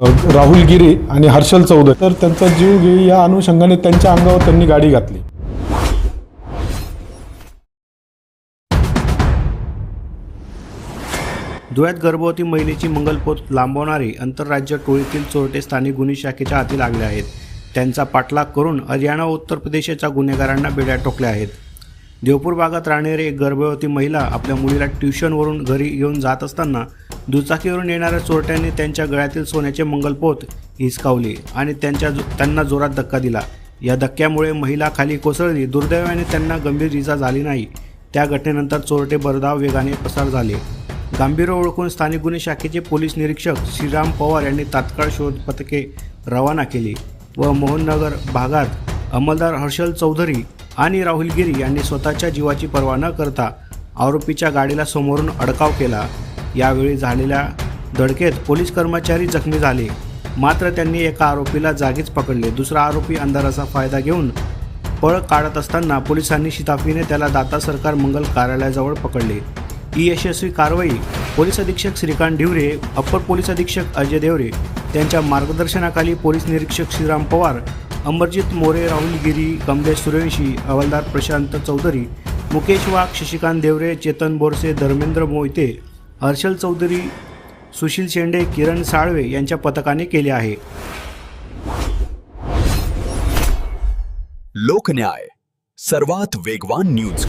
राहुल गिरी आणि हर्षल चौधरी, तर त्यांचा जीव घेई या अनुषंगाने त्यांच्या अंगावर त्यांनी गाडी घातली. धुळ्यात गर्भवती महिलेची मंगलपोत लांबवणारी आंतरराज्य टोळीतील चोरटे स्थानिक गुन्हे शाखेच्या हाती लागले आहेत. त्यांचा पाठलाग करून हरियाणा व उत्तर प्रदेशच्या गुन्हेगारांना बेड्या ठोकल्या आहेत. देवपूर भागात राहणारी एक गर्भवती महिला आपल्या मुलीला ट्युशनवरून घरी घेऊन जात असताना दुचाकीवरून येणाऱ्या चोरट्यांनी त्यांच्या गळ्यातील सोन्याचे मंगलपोत हिसकावली आणि त्यांना जोरात धक्का दिला. या धक्क्यामुळे महिला खाली कोसळली. दुर्दैवाने त्यांना गंभीर इजा झाली नाही. त्या घटनेनंतर चोरटे भरधाव वेगाने पसार झाले. गांभीर्य ओळखून स्थानिक गुन्हे शाखेचे पोलीस निरीक्षक श्रीराम पवार यांनी तात्काळ शोध पथके रवाना केली व मोहननगर भागात अंमलदार हर्षल चौधरी आणि राहुल गिरी यांनी स्वतःच्या जीवाची पर्वा न करता आरोपीच्या गाडीला समोरून अडकाव केला. यावेळी झालेल्या धडकेत पोलीस कर्मचारी जखमी झाले, मात्र त्यांनी एका आरोपीला जागीच पकडले. दुसरा आरोपी अंधाराचा फायदा घेऊन पळ काढत असताना पोलिसांनी शिताफीने त्याला दाता सरकार मंगल कार्यालयाजवळ पकडले. ही यशस्वी कारवाई पोलीस अधीक्षक श्रीकांत ढिवरे, अप्पर पोलीस अधीक्षक अजय देवरे त्यांच्या मार्गदर्शनाखाली पोलीस निरीक्षक श्रीराम पवार, अमरजित मोरे, राहुल गिरी, कमलेश सूर्यवंशी, हवालदार प्रशांत चौधरी, मुकेश वाघ, शशिकांत देवरे, चेतन बोरसे, धर्मेंद्र मोहिते, हर्षल चौधरी, सुशील शेंडे, किरण साळवे यांच्या पथकाने केले आहे. लोकन्याय सर्वात वेगवान न्यूज